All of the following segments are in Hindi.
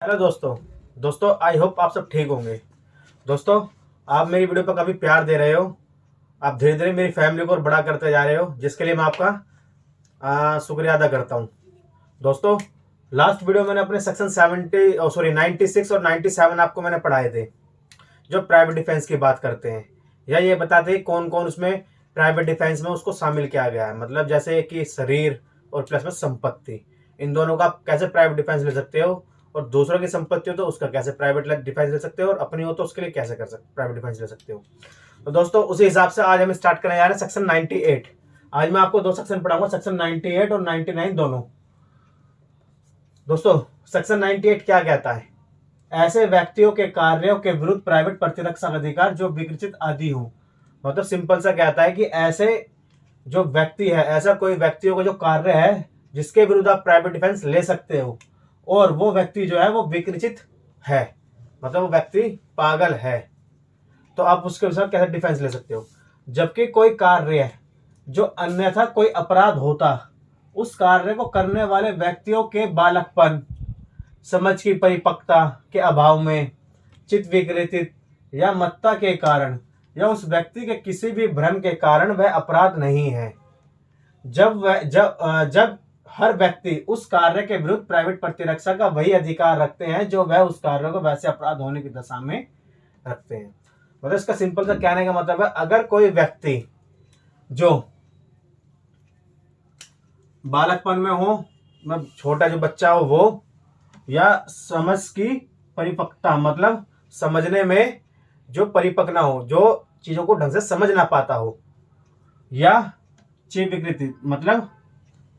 हेलो दोस्तों। आई होप आप सब ठीक होंगे। दोस्तों, आप मेरी वीडियो पर काफ़ी प्यार दे रहे हो। आप धीरे धीरे मेरी फैमिली को और बड़ा करते जा रहे हो, जिसके लिए मैं आपका शुक्रिया अदा करता हूँ। दोस्तों, लास्ट वीडियो मैंने अपने सेक्शन 96 और 97 आपको मैंने पढ़ाए थे, जो प्राइवेट डिफेंस की बात करते हैं या ये बताते हैं कौन कौन उसमें प्राइवेट डिफेंस में उसको शामिल किया गया है। मतलब जैसे कि शरीर और प्लस में संपत्ति, इन दोनों का आप कैसे प्राइवेट डिफेंस ले सकते हो, और दूसरों की संपत्ति हो तो उसका कैसे प्राइवेट डिफेंस ले सकते हो, और अपनी हो तो उसके लिए कैसे कर सकते प्राइवेट डिफेंस ले सकते हो। तो दोस्तों, उसी हिसाब से आज हम स्टार्ट करने जा रहे हैं सेक्शन 98। आज मैं आपको दो सेक्शन पढ़ाऊंगा, सेक्शन 98 और 99 दोनों। दोस्तों, सेक्शन 98 क्या कहता है? ऐसे व्यक्तियों के कार्यों के विरुद्ध प्राइवेट प्रतिरक्षा अधिकार जो विकृत आदि हो। मतलब सिंपल सा कहता है कि ऐसे जो व्यक्ति है, ऐसा कोई व्यक्तियों का जो कार्य है जिसके विरुद्ध आप प्राइवेट डिफेंस ले सकते हो, और वो व्यक्ति जो है वो विकृत है, मतलब वो व्यक्ति पागल है, तो आप उसके साथ कैसे डिफेंस ले सकते हो। जबकि कोई कार्य है जो अन्यथा कोई अपराध होता, उस कार्य को करने वाले व्यक्तियों के बालकपन, समझ की परिपक्वता के अभाव में, चित्त विकृत या मत्ता के कारण या उस व्यक्ति के किसी भी भ्रम के कारण वह अपराध नहीं है। जब हर व्यक्ति उस कार्य के विरुद्ध प्राइवेट प्रतिरक्षा का वही अधिकार रखते हैं जो वह उस कार्य को वैसे अपराध होने की दशा में रखते हैं। मतलब इसका सिंपल सा कहने का मतलब है, अगर कोई व्यक्ति जो बालकपन में हो, मतलब छोटा जो बच्चा हो वो, या समझ की परिपक्वता मतलब समझने में जो परिपक्व ना हो, जो चीजों को ढंग से समझ ना पाता हो, या चित्त विकृति मतलब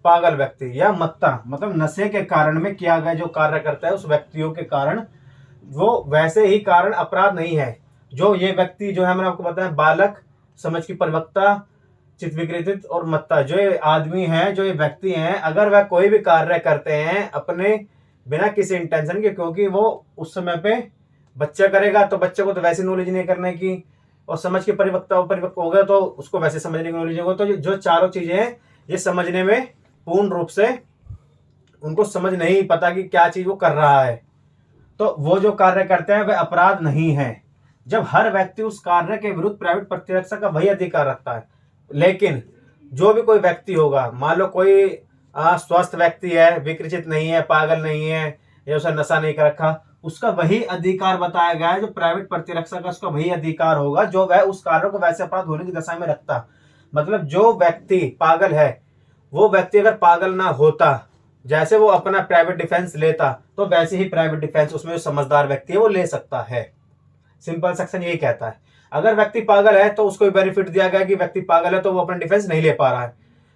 पागल व्यक्ति, या मत्ता मतलब नशे के कारण में किया गया जो कार्य करता है उस व्यक्तियों के कारण, वो वैसे ही कारण अपराध नहीं है। जो ये व्यक्ति जो है, मैंने आपको बताया, बालक, समझ की परिपक्वता, चित्त विकृत और मत्ता, जो ये आदमी हैं, जो ये व्यक्ति हैं, अगर वह कोई भी कार्य करते हैं अपने बिना किसी इंटेंशन के, क्योंकि वो उस समय पे बच्चा करेगा तो बच्चे को तो वैसे नॉलेज नहीं करने की, और समझ की परिपक्व हो गया तो उसको वैसे समझने की नॉलेज होगा। तो जो चारों चीजें हैं ये समझने में पूर्ण रूप से उनको समझ नहीं पता कि क्या चीज वो कर रहा है, तो वो जो कार्य करते हैं वह अपराध नहीं है। जब हर व्यक्ति उस कार्य के विरुद्ध प्राइवेट प्रतिरक्षा का वही अधिकार रखता है। लेकिन जो भी कोई व्यक्ति होगा, मान लो कोई स्वस्थ व्यक्ति है, विकृत नहीं है, पागल नहीं है, या उसने नशा नहीं कर रखा, उसका वही अधिकार बताया गया है, जो प्राइवेट प्रतिरक्षा का उसका वही अधिकार होगा जो वह उस कार्य को वैसे अपराध होने की दशा में रखता। मतलब जो व्यक्ति पागल है, वो व्यक्ति अगर पागल ना होता, जैसे वो अपना प्राइवेट डिफेंस लेता, तो वैसे ही प्राइवेट डिफेंस उसमें जो समझदार व्यक्ति है वो ले सकता है। सिंपल सेक्शन यही कहता है। अगर व्यक्ति पागल है तो उसको बेनिफिट दिया गया कि व्यक्ति पागल है तो वो अपना डिफेंस नहीं ले पा रहा है,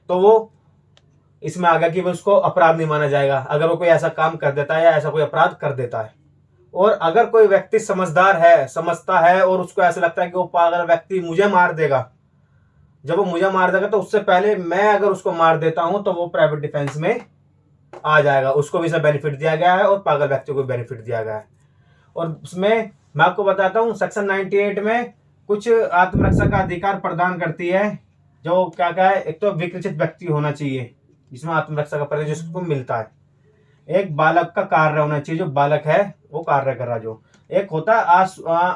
तो वो इसमें आ गया कि वो उसको अपराध नहीं माना जाएगा अगर वो कोई ऐसा काम कर देता है या ऐसा कोई अपराध कर देता है। और अगर कोई व्यक्ति समझदार है, समझता है, और उसको ऐसा लगता है कि वो पागल व्यक्ति मुझे मार देगा, जब वो मुझे मार देगा तो उससे पहले मैं अगर उसको मार देता हूं तो वो प्राइवेट डिफेंस में आ जाएगा, उसको भी इसमें बेनिफिट दिया गया है और पागल व्यक्ति को बेनिफिट दिया गया है। और उसमें मैं आपको बताता हूं, सेक्शन 98 में कुछ आत्मरक्षा का अधिकार प्रदान करती है। जो क्या क्या है, एक तो विकृत व्यक्ति होना चाहिए जिसमें आत्मरक्षा का प्रदान जिसको मिलता है, एक बालक का कार्य होना चाहिए, जो बालक है वो कार्य कर रहा, जो एक होता है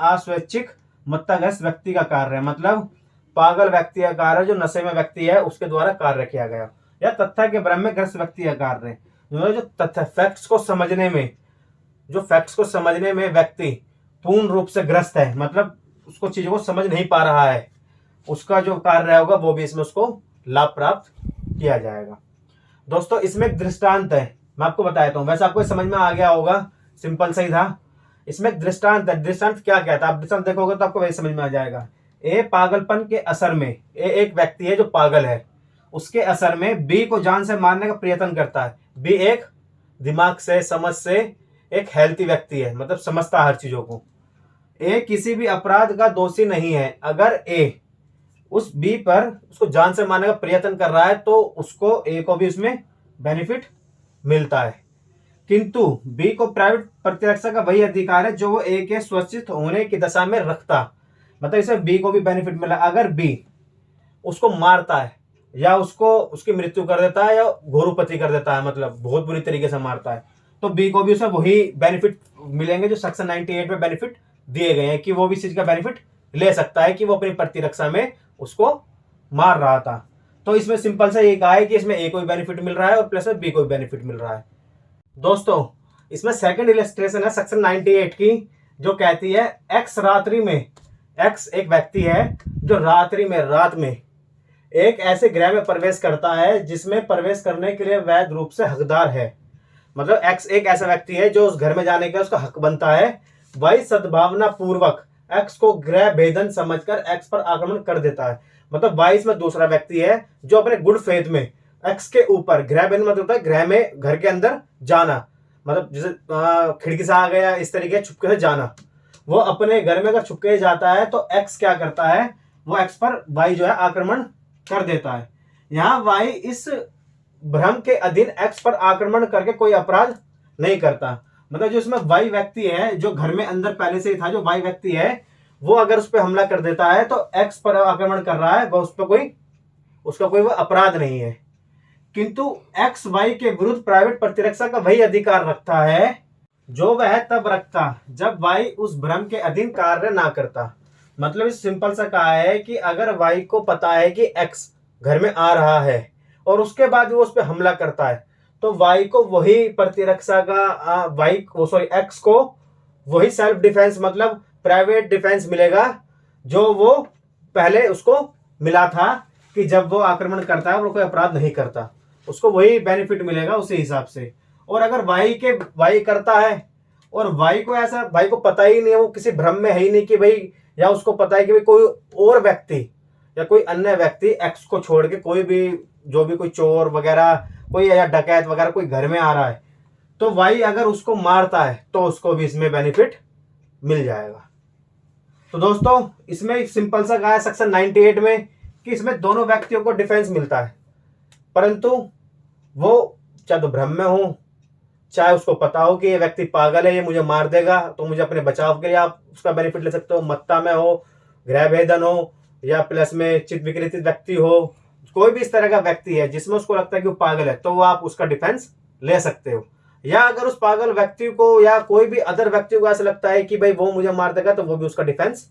अस्वैच्छिक मत्ताग्रस्त व्यक्ति का कार्य, मतलब पागल व्यक्ति का कार्य जो नशे में व्यक्ति है उसके द्वारा कार्य किया गया, या तथ्य के भ्रम में ग्रस्त व्यक्ति का कार्य, जो तथ्य फैक्ट्स को समझने में व्यक्ति पूर्ण रूप से ग्रस्त है, मतलब उसको चीजों को समझ नहीं पा रहा है, उसका जो कार्य होगा वो भी इसमें उसको लाभ प्राप्त किया जाएगा। दोस्तों, इसमें एक दृष्टांत है, मैं आपको बताता हूँ, वैसे आपको समझ में आ गया होगा, सिंपल सही था। इसमें एक दृष्टांत है। दृष्टांत क्या कहता है, आप दृष्टांत देखोगे तो आपको वही समझ में आ जाएगा। ए पागलपन के असर में, ए एक व्यक्ति है जो पागल है, उसके असर में बी को जान से मारने का प्रयत्न करता है। बी एक दिमाग से, समझ से एक हेल्थी व्यक्ति है, मतलब समझता हर चीजों को। ए किसी भी अपराध का दोषी नहीं है। अगर ए उस बी पर उसको जान से मारने का प्रयत्न कर रहा है तो उसको ए को भी उसमें बेनिफिट मिलता है, किंतु बी को प्राइवेट प्रतिरक्षा का वही अधिकार है जो वो ए के सुरक्षित होने की दशा में रखता। मतलब इसे बी को भी बेनिफिट मिला। अगर बी उसको मारता है या उसको उसकी मृत्यु कर देता है या घोरुपति कर देता है, मतलब बहुत बुरी तरीके से मारता है, तो बी को भी उसे वही बेनिफिट मिलेंगे जो सेक्शन 98 में बेनिफिट दिए गए हैं कि वो भी इस चीज का बेनिफिट ले सकता है कि वो अपनी प्रतिरक्षा में उसको मार रहा था। तो इसमें सिंपल सा ये कहा है कि इसमें ए को भी बेनिफिट मिल रहा है और प्लस में बी को भी बेनिफिट मिल रहा है। दोस्तों इसमें सेकंड इलस्ट्रेशन है सेक्शन 98 की, जो कहती है एक्स रात्रि में, एक्स एक व्यक्ति है जो रात्रि में, रात में एक ऐसे ग्रह में प्रवेश करता है जिसमें प्रवेश करने के लिए वैध रूप से हकदार है। मतलब एक्स एक ऐसा व्यक्ति है जो उस घर में जाने का उसका हक बनता है, वही सद्भावना पूर्वक एक्स को ग्रह भेदन समझकर एक्स पर आक्रमण कर देता है। मतलब वाइस में दूसरा व्यक्ति है जो अपने गुड फेथ में एक्स के ऊपर, ग्रह भेदन मतलब होता है ग्रह में घर के अंदर जाना, मतलब जैसे खिड़की से आ गया इस तरीके छुपके से जाना, वो अपने घर में अगर छुपके जाता है तो एक्स क्या करता है, वो एक्स पर वाई जो है आक्रमण कर देता है। यहाँ वाई इस भ्रम के अधीन एक्स पर आक्रमण करके कोई अपराध नहीं करता। मतलब जो इसमें वाई व्यक्ति है जो घर में अंदर पहले से ही था, जो वाई व्यक्ति है वो अगर उस पर हमला कर देता है तो एक्स पर आक्रमण कर रहा है, वह उस पर कोई, उसका कोई वो अपराध नहीं है। किंतु एक्स वाई के विरुद्ध प्राइवेट प्रतिरक्षा का वही अधिकार रखता है जो वह तब रखता जब वाई उस भ्रम के अधीन कार्य ना करता। मतलब इस सिंपल सा कहा है कि अगर वाई को पता है कि एक्स घर में आ रहा है और उसके बाद वो उस पर हमला करता है तो वाई को वही प्रतिरक्षा का वाई को, सॉरी एक्स को वही सेल्फ डिफेंस मतलब प्राइवेट डिफेंस मिलेगा जो वो पहले उसको मिला था कि जब वो आक्रमण करता है वो कोई अपराध नहीं करता, उसको वही बेनिफिट मिलेगा उसी हिसाब से। और अगर वाई करता है और वाई को ऐसा, वाई को पता ही नहीं है, वो किसी भ्रम में है ही नहीं कि भाई, या उसको पता है कि भाई कोई और व्यक्ति या कोई अन्य व्यक्ति एक्स को छोड़ के कोई भी, जो भी कोई चोर वगैरह कोई या डकैत वगैरह कोई घर में आ रहा है, तो वाई अगर उसको मारता है तो उसको भी इसमें बेनिफिट मिल जाएगा। तो दोस्तों इसमें सिंपल सा कहा है सेक्शन 98 में कि इसमें दोनों व्यक्तियों को डिफेंस मिलता है, परंतु वो चाहे तो भ्रम में हो, चाहे उसको पता हो कि ये व्यक्ति पागल है, ये मुझे मार देगा, तो मुझे अपने बचाव के लिए आप उसका बेनिफिट ले सकते हो। मत्ता में हो, ग्रह भेदन हो, या प्लस में चित्त विकृत व्यक्ति हो, कोई भी इस तरह का व्यक्ति है जिसमें उसको लगता है कि वो पागल है, तो वो आप उसका डिफेंस ले सकते हो। या अगर उस पागल व्यक्ति को या कोई भी अदर व्यक्ति को ऐसा लगता है कि भाई वो मुझे मार देगा, तो वो भी उसका डिफेंस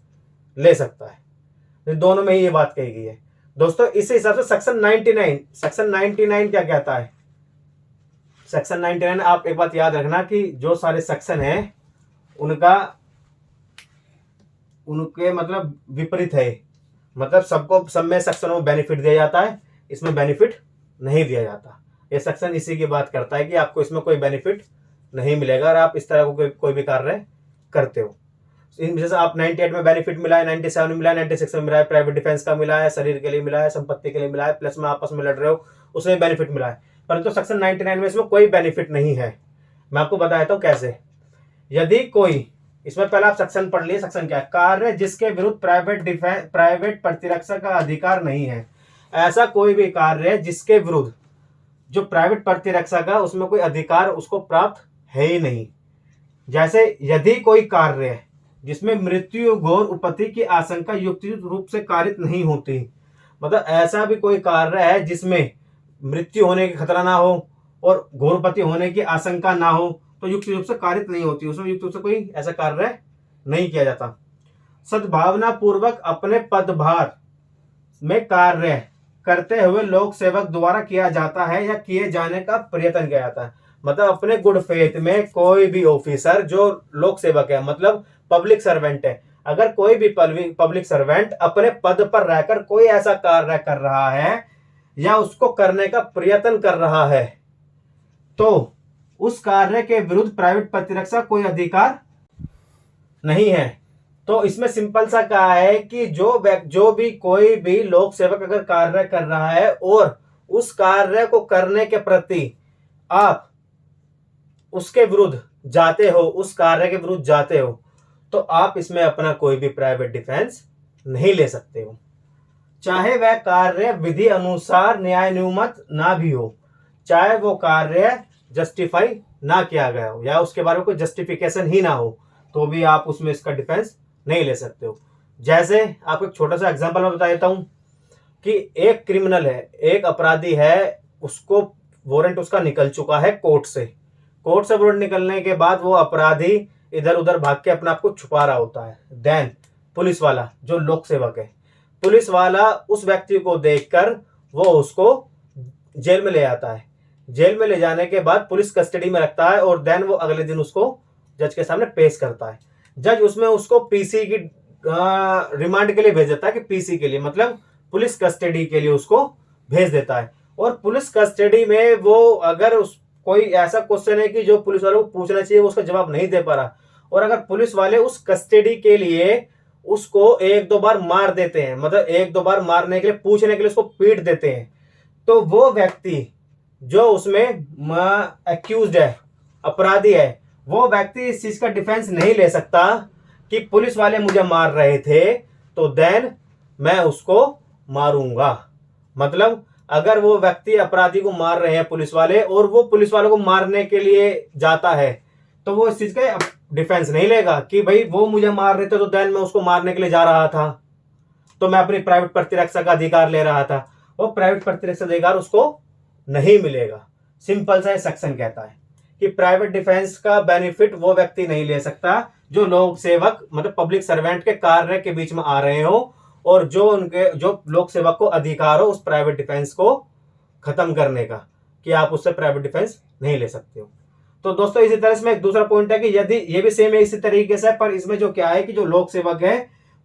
ले सकता है। तो दोनों में ही ये बात कही गई है। दोस्तों इस हिसाब से सेक्शन 99 क्या कहता है, सेक्शन 99 आप एक बात याद रखना कि जो सारे सेक्शन हैं उनके मतलब विपरीत है, मतलब सबको सब में सेक्शन में बेनिफिट दिया जाता है, इसमें बेनिफिट नहीं दिया जाता। ये सेक्शन इसी की बात करता है कि आपको इसमें कोई बेनिफिट नहीं मिलेगा और आप इस तरह को कोई भी कार्य करते हो। इन जैसे आप 98 में बेनिफिट मिला है, 97 में मिला है, 96 में मिला है, प्राइवेट डिफेंस का मिला है, शरीर के लिए मिला है, संपत्ति के लिए मिला है, प्लस में आपस में लड़ रहे हो उसमें बेनिफिट मिला है। परंतु सेक्शन 99 में इसमें कोई बेनिफिट नहीं है। मैं आपको बता देता हूँ कैसे। यदि कोई, इसमें पहले आप सेक्शन पढ़ लिए, सेक्शन क्या है, कार्य जिसके विरुद्ध प्राइवेट प्रतिरक्षा का अधिकार नहीं है। ऐसा कोई भी कार्य है जिसके विरुद्ध जो प्राइवेट प्रतिरक्षा का उसमें कोई अधिकार उसको प्राप्त है ही नहीं। जैसे यदि कोई कार्य है जिसमें मृत्यु घोर उपति की आशंका युक्ति रूप से कारित नहीं होती, मतलब ऐसा भी कोई कार्य है जिसमें मृत्यु होने की खतरा ना हो और घोरपति होने की आशंका ना हो, तो युक्त रूप से कारित नहीं होती, उसमें युक्त रूप से कोई ऐसा कार्य नहीं किया जाता। सद्भावना पूर्वक अपने पदभार में कार्य करते हुए लोक सेवक द्वारा किया जाता है या किए जाने का प्रयत्न किया जाता है। मतलब अपने गुड फेथ में कोई भी ऑफिसर जो लोक सेवक है, मतलब पब्लिक सर्वेंट है, अगर कोई भी पब्लिक सर्वेंट अपने पद पर रहकर कोई ऐसा कार्य कर रहा है या उसको करने का प्रयत्न कर रहा है, तो उस कार्य के विरुद्ध प्राइवेट प्रतिरक्षा कोई अधिकार नहीं है। तो इसमें सिंपल सा कहा है कि जो भी कोई भी लोक सेवक अगर कार्य कर रहा है और उस कार्य को करने के प्रति आप उसके विरुद्ध जाते हो, उस कार्य के विरुद्ध जाते हो, तो आप इसमें अपना कोई भी प्राइवेट डिफेंस नहीं ले सकते हो, चाहे वह कार्य विधि अनुसार न्यायानुमत ना भी हो, चाहे वो कार्य जस्टिफाई ना किया गया हो या उसके बारे में कोई जस्टिफिकेशन ही ना हो, तो भी आप उसमें इसका डिफेंस नहीं ले सकते हो। जैसे आपको एक छोटा सा एग्जांपल मैं बता देता हूं कि एक क्रिमिनल है, एक अपराधी है, उसको वारंट उसका निकल चुका है कोर्ट से वारंट निकलने के बाद वो अपराधी इधर उधर भाग के अपने आप को छुपा रहा होता है। देन पुलिस वाला जो लोक सेवक है, पुलिस वाला उस व्यक्ति को देखकर वो उसको जेल में ले आता है। जेल में ले जाने के बाद पुलिस कस्टडी में रखता है और देन वो अगले दिन उसको जज के सामने पेश करता है। जज उसमें उसको पीसी की रिमांड के लिए भेज देता है, कि पीसी के लिए मतलब पुलिस कस्टडी के लिए उसको भेज देता है। और पुलिस कस्टडी में वो अगर उस कोई ऐसा क्वेश्चन है कि जो पुलिस वालों को पूछना चाहिए वो उसका जवाब नहीं दे पा रहा, और अगर पुलिस वाले उस कस्टडी के लिए उसको एक दो बार मार देते हैं, मतलब एक दो बार मारने के लिए, पूछने के लिए उसको पीट देते हैं, तो वो व्यक्ति जो उसमें एक्यूज्ड है, अपराधी है, वो व्यक्ति इस चीज का डिफेंस नहीं ले सकता कि पुलिस वाले मुझे मार रहे थे तो देन मैं उसको मारूंगा। मतलब अगर वो व्यक्ति अपराधी को मार रहे हैं पुलिस वाले और वो पुलिस वालों को मारने के लिए जाता है, तो वो इस चीज का डिफेंस नहीं लेगा कि भाई वो मुझे मार रहे थे तो देन मैं उसको मारने के लिए जा रहा था, तो मैं अपनी प्राइवेट प्रतिरक्षा का अधिकार ले रहा था। वो प्राइवेट प्रतिरक्षा अधिकार उसको नहीं मिलेगा। सिंपल सा सेक्शन कहता है कि प्राइवेट डिफेंस का बेनिफिट वो व्यक्ति नहीं ले सकता जो लोक सेवक मतलब पब्लिक सर्वेंट के कार्य के बीच में आ रहे हो और जो लोक सेवक को अधिकार हो उस प्राइवेट डिफेंस को खत्म करने का, कि आप उससे प्राइवेट डिफेंस नहीं ले सकते हो। तो दोस्तों इसी तरह से एक दूसरा पॉइंट है कि यदि ये भी सेम है इसी तरीके से, पर इसमें जो क्या है कि जो लोक सेवक है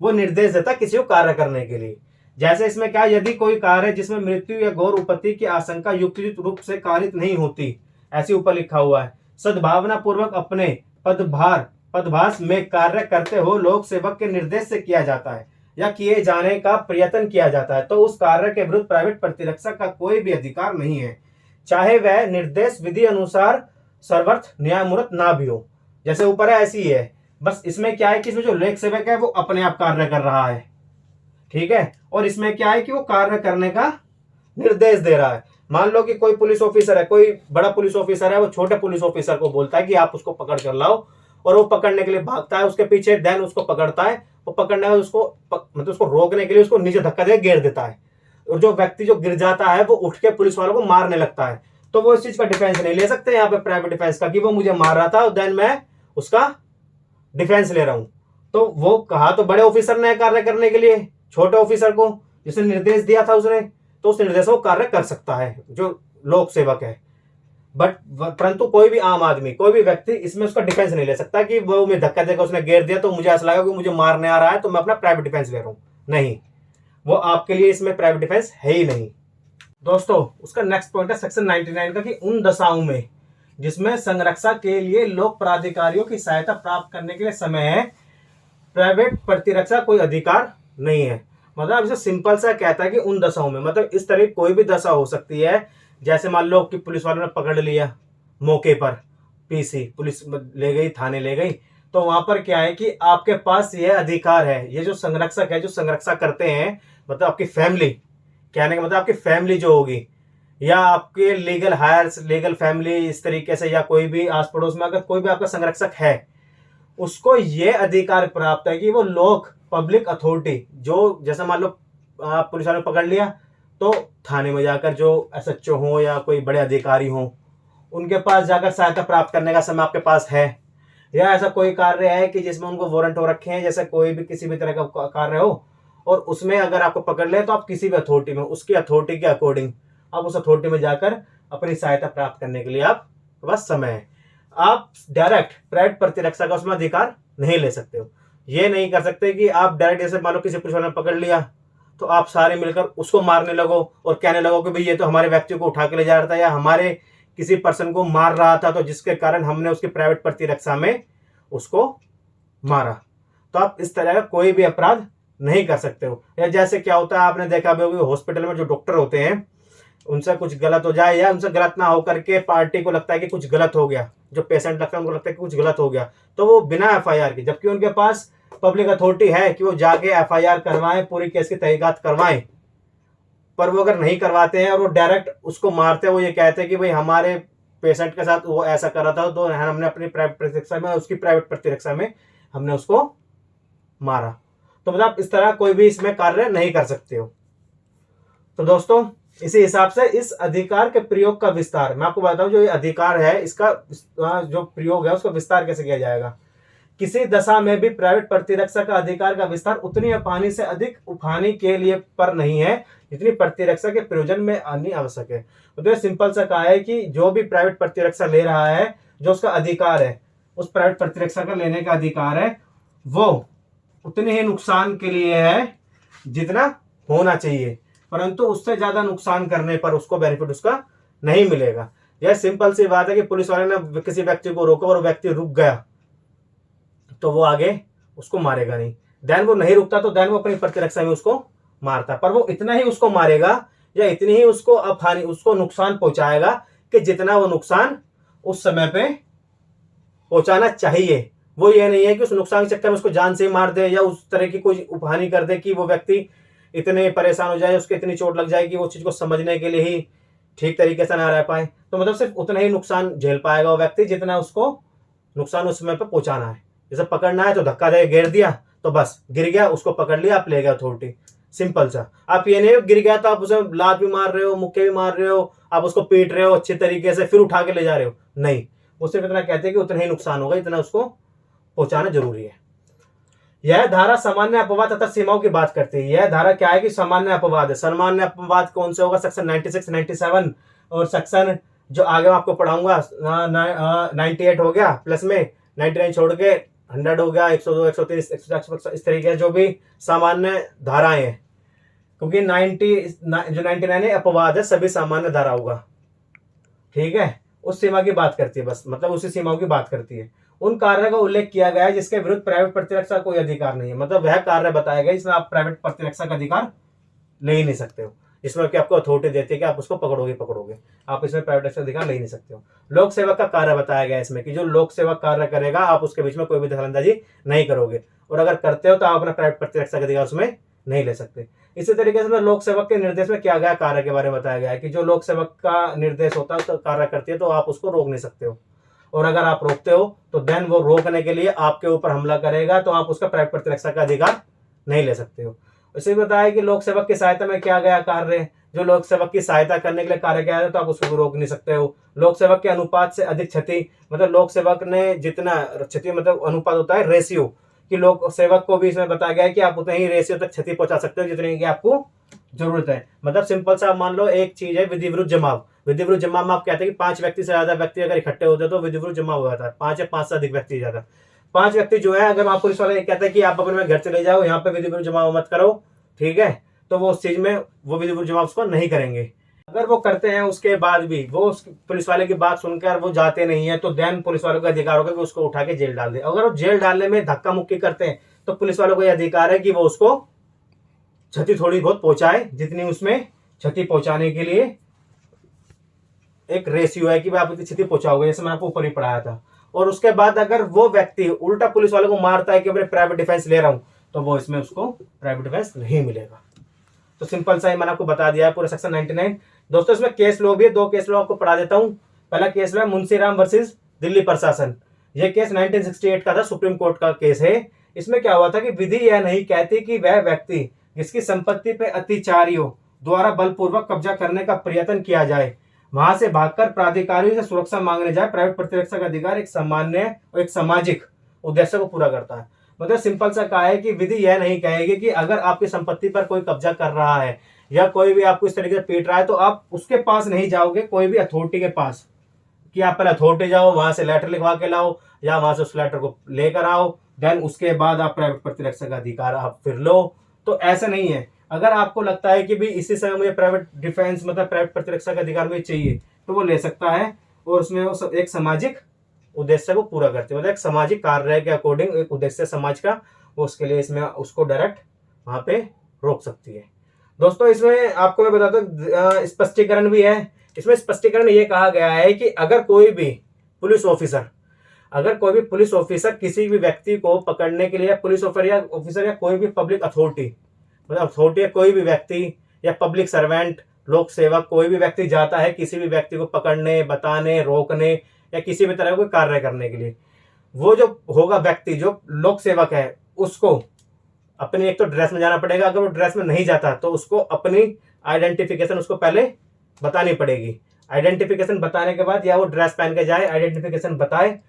वो निर्देश देता किसी को कार्य करने के लिए। जैसे इसमें क्या, यदि कोई कार्य है जिसमें मृत्यु या घोर उपत्ति की आशंका युक्तियुक्त रूप से कारित नहीं होती, ऐसे ऊपर लिखा हुआ है, सद्भावना पूर्वक अपने पदभास में कार्य करते हो लोक सेवक के निर्देश से किया जाता है या किए जाने का प्रयत्न किया जाता है, तो उस कार्य के विरुद्ध प्राइवेट प्रतिरक्षा का कोई भी अधिकार नहीं है, चाहे वह निर्देश विधि अनुसार सर्वथ न्यायमूर्त ना भी हो। जैसे ऊपर है ऐसी ही है, बस इसमें क्या है कि इसमें जो लोक सेवक है वो अपने आप कार्य कर रहा है, ठीक है, और इसमें क्या है कि वो कार्य करने का निर्देश दे रहा है। मान लो कि कोई पुलिस ऑफिसर है, कोई बड़ा पुलिस ऑफिसर है, वो छोटे पुलिस ऑफिसर को बोलता है कि आप उसको पकड़ कर लाओ, और वो पकड़ने के लिए भागता है उसके पीछे, देन उसको पकड़ता है, वो पकड़ने में उसको मतलब उसको रोकने के लिए उसको नीचे धक्का दे गिर देता है, और जो व्यक्ति जो गिर जाता है वो उठ के पुलिस वालों को मारने लगता है, तो वो इस चीज का डिफेंस नहीं ले सकते यहाँ पे प्राइवेट डिफेंस का, कि वो मुझे मार रहा था और देन मैं उसका डिफेंस ले रहा हूं। तो वो कहा तो बड़े ऑफिसर ने कार्य करने के लिए, छोटे ऑफिसर को जिसने निर्देश दिया था उसने, तो उस निर्देश को कार्य कर सकता है जो लोक सेवक है। बट परंतु कोई भी आम आदमी, कोई भी व्यक्ति इसमें उसका डिफेंस नहीं ले सकता कि वो मुझे धक्का देकर उसने घेर दिया तो मुझे ऐसा लगा कि मुझे मारने आ रहा है तो मैं अपना प्राइवेट डिफेंस ले रहा हूं। नहीं, वो आपके लिए इसमें प्राइवेट डिफेंस है ही नहीं। दोस्तों उसका नेक्स्ट पॉइंट है सेक्शन 99 का, कि उन दशाओं में जिसमें संरक्षा के लिए लोक प्राधिकारियों की सहायता प्राप्त करने के लिए समय है, प्राइवेट प्रतिरक्षा कोई अधिकार नहीं है। मतलब इसे सिंपल सा कहता है कि उन दशाओं में, मतलब इस तरह कोई भी दशा हो सकती है, जैसे मान लो कि पुलिस वालों ने पकड़ लिया मौके पर, पीसी पुलिस ले गई, थाने ले गई, तो वहां पर क्या है कि आपके पास यह अधिकार है, ये जो संरक्षक है जो संरक्षा करते हैं, मतलब आपकी फैमिली, कहने का मतलब आपकी फैमिली जो होगी या आपके लीगल हायर्स, लीगल फैमिली इस तरीके से, या कोई भी आस पड़ोस में अगर कोई भी आपका संरक्षक है, उसको ये अधिकार प्राप्त है कि वो लोग पब्लिक अथॉरिटी जो, जैसे मान लो आप पुलिस वाले पकड़ लिया, तो थाने में जाकर जो एसएचओ हो या कोई बड़े अधिकारी हो उनके पास जाकर सहायता प्राप्त करने का समय आपके पास है, या ऐसा कोई कार्य है कि जिसमें उनको वारंट हो रखे हैं, जैसे कोई भी किसी भी तरह का कार्य हो और उसमें अगर आपको पकड़ ले तो आप किसी भी अथॉरिटी में, उसकी अथॉरिटी के अकॉर्डिंग आप उस अथॉरिटी में जाकर अपनी सहायता प्राप्त करने के लिए आपके पास समय है। आप डायरेक्ट प्राइवेट प्रतिरक्षा का उसमें अधिकार नहीं ले सकते हो। ये नहीं कर सकते कि आप डायरेक्ट, जैसे मान लो किसी पुलिस वाले ने पकड़ लिया तो आप सारे मिलकर उसको मारने लगो और कहने लगो कि भाई ये तो हमारे व्यक्ति को उठा के ले जा रहा था या हमारे किसी पर्सन को मार रहा था, तो जिसके कारण हमने उसकी प्राइवेट प्रतिरक्षा में उसको मारा। तो आप इस तरह का कोई भी अपराध नहीं कर सकते हो। या जैसे क्या होता है, आपने देखा भी होगा हॉस्पिटल में जो डॉक्टर होते हैं उनसे कुछ गलत हो जाए, या उनसे गलत ना होकर के पार्टी को लगता है कि कुछ गलत हो गया, जो पेशेंट लगता है उनको लगता है कि कुछ गलत हो गया, तो वो बिना एफआईआर के, जबकि उनके पास पब्लिक अथॉरिटी है कि वो जाके एफआईआर करवाएं, पूरी केस की तहकीकात करवाएं, पर वो अगर नहीं करवाते हैं और वो डायरेक्ट उसको मारते हैं, वो ये कहते हैं कि भाई हमारे पेशेंट के साथ वो ऐसा कर रहा था तो हमने अपनी प्राइवेट प्रतिरक्षा में, उसकी प्राइवेट प्रतिरक्षा में हमने उसको मारा। तो मतलब इस तरह कोई भी इसमें कार्य नहीं कर सकते हो। तो दोस्तों इसी हिसाब से इस अधिकार के प्रयोग का विस्तार मैं आपको बताऊं, जो ये अधिकार है इसका जो प्रयोग है उसका विस्तार कैसे किया जाएगा। किसी दशा में भी प्राइवेट प्रतिरक्षा का अधिकार का विस्तार उतनी हानि से अधिक हानि के लिए पर नहीं है जितनी प्रतिरक्षा के प्रयोजन में आनी आवश्यक है। तो सिंपल सा कहा है कि जो भी प्राइवेट प्रतिरक्षा ले रहा है, जो उसका अधिकार है, उस प्राइवेट प्रतिरक्षा का लेने का अधिकार है, वो उतने ही नुकसान के लिए है जितना होना चाहिए, परंतु उससे ज्यादा नुकसान करने पर उसको बेनिफिट उसका नहीं मिलेगा। यह सिंपल सी बात है कि पुलिस वाले ने किसी व्यक्ति को रोका और वो व्यक्ति रुक गया तो वो आगे उसको मारेगा नहीं। देन वो नहीं रुकता तो देन वो अपनी प्रतिरक्षा में उसको मारता, पर वो इतना ही उसको मारेगा या इतनी ही उसको हानि, उसको नुकसान पहुंचाएगा कि जितना वो नुकसान उस समय पे पहुंचाना चाहिए। वो ये नहीं है कि उस नुकसान के चक्कर में उसको जान से ही मार दे या उस तरह की कोई हानि कर दे कि वो व्यक्ति इतने परेशान हो जाए, उसके इतनी चोट लग जाए कि वो चीज को समझने के लिए ही ठीक तरीके से ना रह पाए। तो मतलब सिर्फ उतना ही नुकसान झेल पाएगा वो व्यक्ति जितना उसको नुकसान उस समय पर पहुंचाना है। जैसे पकड़ना है तो धक्का दे गिर दिया तो बस गिर गया, उसको पकड़ लिया, आप ले गए अथॉरिटी। सिंपल सा। आप ये नहीं गिर गया तो आप उसे लात भी मार रहे हो, मुक्के भी मार रहे हो, आप उसको पीट रहे हो अच्छे तरीके से, फिर उठा के ले जा रहे हो, नहीं। वो सिर्फ इतना कहते हैं कि उतना ही नुकसान होगा, इतना उसको पहुंचाना जरूरी है। यह धारा सामान्य अपवाद तथा सीमाओं की बात करती है। यह धारा क्या है कि सामान्य अपवाद है। सामान्य अपवाद कौन से होगा? सेक्शन 96, 97 और सेक्शन जो आगे मैं आपको पढ़ाऊंगा 98 हो गया, प्लस में 99 छोड़ के 100 हो गया, 102, 130, 140, इस तरीके जो भी सामान्य धाराएं हैं, क्योंकि 99 है अपवाद है, सभी सामान्य धारा होगा, ठीक है। उस सीमा की बात करती है, बस मतलब उसी सीमाओं की बात करती है। उन कार्य का उल्लेख किया गया है जिसके विरुद्ध प्राइवेट प्रतिरक्षा का कोई अधिकार नहीं है। मतलब वह कार्य बताया गया जिसमें आप प्राइवेट प्रतिरक्षा का अधिकार ले ही नहीं सकते हो, जिसमें कि आपको अथॉरिटी देती है कि आप उसको पकड़ोगे, आप इसमें प्राइवेट अधिकार ले ही नहीं सकते हो। लोक सेवक का कार्य बताया गया है इसमें कि जो लोक सेवक कार्य करेगा आप उसके बीच में कोई भी दखलंदाजी नहीं करोगे, और अगर करते हो तो आप अपना प्राइवेट प्रतिरक्षा का अधिकार उसमें नहीं ले सकते। इसी तरीके से लोक सेवक के निर्देश में किया गया कार्य के बारे में बताया गया है कि जो लोक सेवक का निर्देश होता है, उसका कार्य करती है तो आप उसको रोक नहीं सकते हो, और अगर आप रोकते हो तो देन वो रोकने के लिए आपके ऊपर हमला करेगा तो आप उसका प्राइवेट प्रतिरक्षा का अधिकार नहीं ले सकते हो। इसे बताया कि लोक सेवक की सहायता में किया गया कार्य, जो लोक सेवक की सहायता करने के लिए कार्य किया है तो आप उसको रोक नहीं सकते हो। लोक सेवक के अनुपात से अधिक क्षति, मतलब लोक सेवक ने जितना क्षति, मतलब अनुपात होता है रेशियो, कि लोक सेवक को भी इसमें बताया गया है कि आप उतने ही रेशियो तक क्षति पहुंचा सकते हो जितने की आपको जरूरत है। मतलब सिंपल सा मान लो एक चीज है विधि विरुद्ध जमाव। विधि विरुद्ध जमाव में आप कहते हैं कि 5 व्यक्ति से ज्यादा व्यक्ति अगर इकट्ठे होते तो विधि विरुद्ध जमाव हो जाता है। 5 या 5 से अधिक व्यक्ति ज्यादा, 5 व्यक्ति जो है, अगर आप पुलिस वाले कहते हैं कि आप अपने घर चले जाओ, यहाँ पे विधि विरुद्ध जमाव मत करो, ठीक है, तो वो उस चीज में वो विधि विरुद्ध जमाव उसको नहीं करेंगे। अगर वो करते हैं उसके बाद भी वो उस पुलिस वाले की बात सुनकर वो जाते नहीं है तो देन पुलिस वालों का अधिकार होगा कि उसको उठा के जेल डाल दे। अगर वो जेल डालने में धक्का मुक्की करते हैं तो पुलिस वालों को यह अधिकार है कि वो उसको क्षति थोड़ी बहुत पहुंचाए, जितनी उसमें क्षति पहुंचाने के लिए एक रेशियो है कि आप इतनी क्षति पहुंचाओगे, जैसे मैंने आपको ऊपर ही पढ़ाया था। और उसके बाद अगर वो व्यक्ति उल्टा पुलिस वालों को मारता है कि मैं प्राइवेट डिफेंस ले रहा हूं, तो वो इसमें उसको प्राइवेट डिफेंस नहीं मिलेगा। तो सिंपल सा ही मैंने आपको बता दिया है पूरा सेक्शन 99। दोस्तों इसमें केस लॉ भी है, 2 केस लॉ आपको पढ़ा देता हूं। पहला केस लॉ है मुंशीराम वर्सेस दिल्ली प्रशासन। यह केस 1968 का था, सुप्रीम कोर्ट का केस है। इसमें क्या हुआ था कि विधि यह नहीं कहती कि वह व्यक्ति जिसकी संपत्ति पे अतिचारियों द्वारा बलपूर्वक कब्जा करने का प्रयत्न किया जाए, वहां से भागकर प्राधिकारियों से सुरक्षा मांगने जाए। प्राइवेट प्रतिरक्षा का अधिकार एक सामान्य और एक सामाजिक उद्देश्य को पूरा करता है। मतलब सिंपल सा कहा है कि विधि यह नहीं कहेगी कि अगर आपकी संपत्ति पर कोई कब्जा कर रहा है या कोई भी आपको इस तरीके से पीट रहा है तो आप उसके पास नहीं जाओगे, कोई भी अथॉरिटी के पास, कि आप पहले अथॉरिटी जाओ, वहां से लेटर लिखवा के लाओ या वहां से उस लेटर को लेकर आओ, देन उसके बाद आप प्राइवेट प्रतिरक्षा का अधिकार आप फिर लो। तो ऐसा नहीं है। अगर आपको लगता है कि भी इसी समय मुझे प्राइवेट डिफेंस मतलब प्राइवेट प्रतिरक्षा का अधिकार मुझे चाहिए तो वो ले सकता है, और उसमें वो एक सामाजिक उद्देश्य को पूरा करते हैं, मतलब एक सामाजिक कार्य के अकॉर्डिंग एक उद्देश्य समाज का, वो उसके लिए इसमें उसको डायरेक्ट वहां पे रोक सकती है। दोस्तों इसमें आपको मैं बताता हूँ स्पष्टीकरण भी है। इसमें स्पष्टीकरण ये कहा गया है कि अगर कोई भी पुलिस ऑफिसर किसी भी व्यक्ति को पकड़ने के लिए, पुलिस ऑफिसर या कोई भी पब्लिक अथॉरिटी, मतलब अथॉरिटी या कोई भी व्यक्ति या पब्लिक सर्वेंट, लोक सेवक, कोई भी व्यक्ति जाता है किसी भी व्यक्ति को पकड़ने, बताने, रोकने या किसी भी तरह का कोई कार्य करने के लिए, वो जो होगा व्यक्ति जो लोक सेवक है उसको अपनी एक तो ड्रेस में जाना पड़ेगा। अगर वो ड्रेस में नहीं जाता तो उसको अपनी आइडेंटिफिकेशन उसको पहले बतानी पड़ेगी। आइडेंटिफिकेशन बताने के बाद या वो ड्रेस पहन के जाए, आइडेंटिफिकेशन बताए,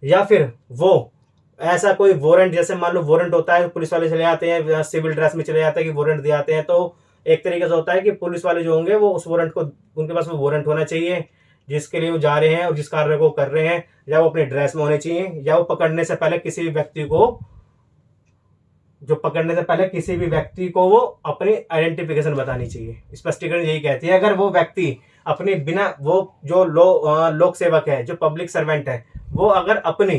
या फिर वो ऐसा कोई वारंट, जैसे मान लो वारंट होता है, पुलिस वाले चले आते हैं सिविल ड्रेस में चले जाते हैं कि वारंट दिए आते हैं, तो एक तरीके से होता है कि पुलिस वाले जो होंगे वो उस वारंट को, उनके पास वो वारंट होना चाहिए जिसके लिए वो जा रहे हैं और जिस कार्य को कर रहे हैं, या वो अपने ड्रेस में होने चाहिए, या वो पकड़ने से पहले किसी भी व्यक्ति को, जो पकड़ने से पहले किसी भी व्यक्ति को वो अपनी आइडेंटिफिकेशन बतानी चाहिए। स्पष्टीकरण यही कहती है, अगर वो व्यक्ति अपनी बिना, वो जो लोक सेवक है, जो पब्लिक सर्वेंट है, वो अगर अपनी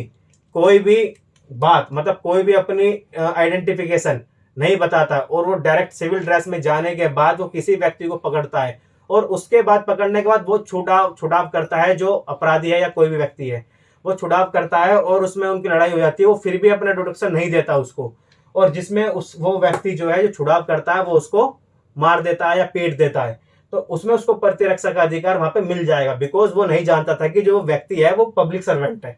कोई भी बात, मतलब कोई भी अपनी आइडेंटिफिकेशन नहीं बताता और वो डायरेक्ट सिविल ड्रेस में जाने के बाद वो किसी व्यक्ति को पकड़ता है और उसके बाद पकड़ने के बाद वो छुड़ाव करता है, जो अपराधी है या कोई भी व्यक्ति है वो छुड़ाव करता है और उसमें उनकी लड़ाई हो जाती है, वो फिर भी अपना इंट्रोडक्शन नहीं देता उसको, और जिसमें वो व्यक्ति जो है, जो छुड़ाव करता है, वो उसको मार देता है या पीट देता है, तो उसमें उसको प्रतिरक्षा का अधिकार वहां पे मिल जाएगा, बिकॉज वो नहीं जानता था कि जो व्यक्ति है वो पब्लिक सर्वेंट है,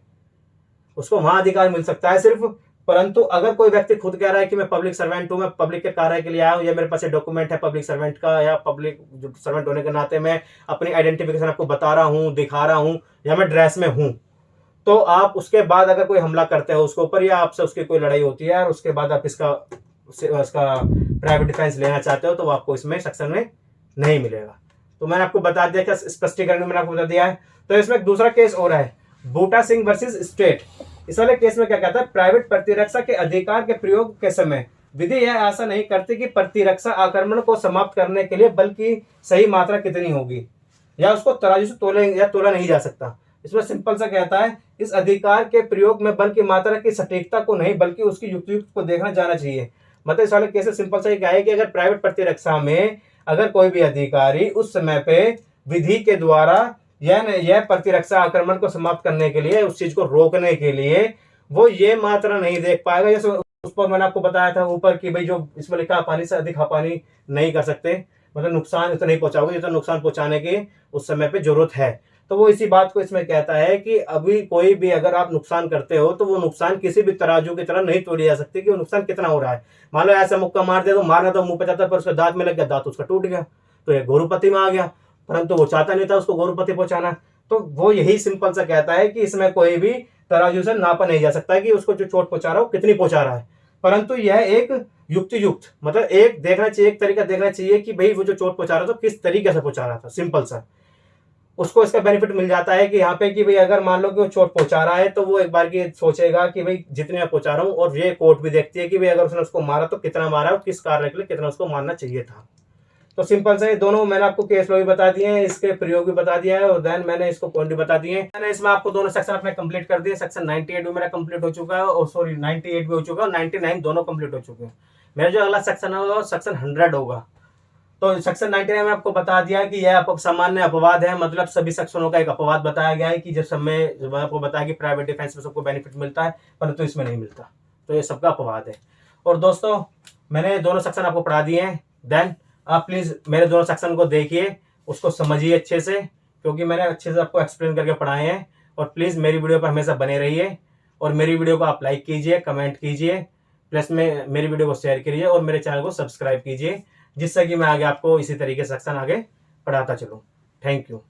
उसको वहां अधिकार मिल सकता है सिर्फ। परंतु अगर कोई व्यक्ति खुद कह रहा है कि मैं पब्लिक सर्वेंट हूं, मैं पब्लिक के कार्य के लिए आया हूं, या मेरे पास डॉक्यूमेंट है पब्लिक सर्वेंट का, या पब्लिक सर्वेंट होने के नाते मैं अपनी आइडेंटिफिकेशन आपको बता रहा हूं, दिखा रहा हूं, या मैं ड्रेस में हूं, तो आप उसके बाद अगर कोई हमला करते हो उसके ऊपर, या आपसे उसकी कोई लड़ाई होती है और उसके बाद आप इसका प्राइवेट डिफेंस लेना चाहते हो, तो वो आपको इसमें सेक्शन में नहीं मिलेगा। तो मैंने आपको बता दिया कि स्पष्टीकरण में मैंने आपको बता दिया है। तो इसमें एक दूसरा केस हो रहा है, बूटा सिंह वर्सेस स्टेट। इस वाले केस में क्या कहता है, प्राइवेट प्रतिरक्षा के अधिकार के प्रयोग के समय विधि यह आशा नहीं करती कि प्रतिरक्षा आक्रमण को समाप्त करने के लिए बल्कि सही मात्रा कितनी होगी, या उसको तराजू से तोला नहीं जा सकता। इसमें सिंपल सा कहता है, इस अधिकार के प्रयोग में बल की मात्रा की सटीकता को नहीं बल्कि उसकी युक्ति को देखना जाना चाहिए। मतलब इस वाले केस में सिंपल सा क्या है कि अगर प्राइवेट प्रतिरक्षा में अगर कोई भी अधिकारी उस समय पे विधि के द्वारा यह प्रतिरक्षा आक्रमण को समाप्त करने के लिए, उस चीज को रोकने के लिए वो ये मात्रा नहीं देख पाएगा, जैसे उस पर मैंने आपको बताया था ऊपर कि भाई जो इसमें लिखा हानि से अधिक हानि नहीं कर सकते, मतलब नुकसान इतना नहीं पहुंचाओगे जितना नुकसान पहुंचाने की उस समय पे जरूरत है। तो वो इसी बात को इसमें कहता है कि अभी कोई भी अगर आप नुकसान करते हो तो वो नुकसान किसी भी तराजू की तरह नहीं तोड़ी जा सकती कि वो नुकसान कितना हो रहा है। मान लो ऐसा मुक्का मार दे तो मारना तो मुंह पे जाता है, पर उसका दांत में लग गया, दांत उसका टूट गया, तो ये गोरुपति में आ गया, परंतु वो चाहता नहीं था उसको गोरुपति पहुंचाना। तो वो यही सिंपल सा कहता है कि इसमें कोई भी तराजू से नापा नहीं जा सकता कि उसको जो चोट पहुंचा रहा हो कितनी पहुंचा रहा है, परंतु यह एक युक्त मतलब एक देखना चाहिए, एक तरीका देखना चाहिए कि भाई वो जो चोट पहुंचा रहा था तो किस तरीके से पहुंचा रहा था, सिंपल सा उसको इसका बेनिफिट मिल जाता है कि यहाँ पे कि भाई अगर मान लो कि वो चोट पहुंचा रहा है तो वो एक बार की सोचेगा कि भाई जितने मैं पहुंचा रहा हूँ, और ये कोर्ट भी देखती है कि भाई अगर उसने उसको मारा तो कितना मारा और किस कार्य के लिए कितना उसको मारना चाहिए था। तो सिंपल से ये दोनों मैंने आपको केस लॉ भी बता दिए हैं, इसके प्रयोग भी बता दिया है, और देन मैंने इसको पॉइंट भी बता दिए हैं। मैंने इसमें आपको दोनों सेक्शन अपने कंप्लीट कर दिए। सेक्शन 98 भी मेरा कंप्लीट हो चुका है, और सॉरी 98 भी हो चुका है, और 99 दोनों कंप्लीट हो चुके हैं। मेरा जो अगला सेक्शन है वो सेक्शन 100 होगा। तो सेक्शन 99 में आपको बता दिया कि यह सामान्य अपवाद है, मतलब सभी सेक्शनों का एक अपवाद बताया गया है कि जब समय आपको बताया कि प्राइवेट डिफेंस में सबको बेनिफिट मिलता है परंतु इसमें नहीं मिलता, तो ये सबका अपवाद है। और दोस्तों मैंने दोनों सेक्शन आपको पढ़ा दिए हैं, देन आप प्लीज़ मेरे दोनों सेक्शन को देखिए, उसको समझिए अच्छे से, क्योंकि मैंने अच्छे से आपको एक्सप्लेन करके पढ़ाए हैं। और प्लीज़ मेरी वीडियो पर हमेशा बने रहिए, और मेरी वीडियो को आप लाइक कीजिए, कमेंट कीजिए, प्लस में मेरी वीडियो को शेयर कीजिए, और मेरे चैनल को सब्सक्राइब कीजिए, जिससे कि मैं आगे आपको इसी तरीके से सेक्शन आगे पढ़ाता चलूँ। Thank you.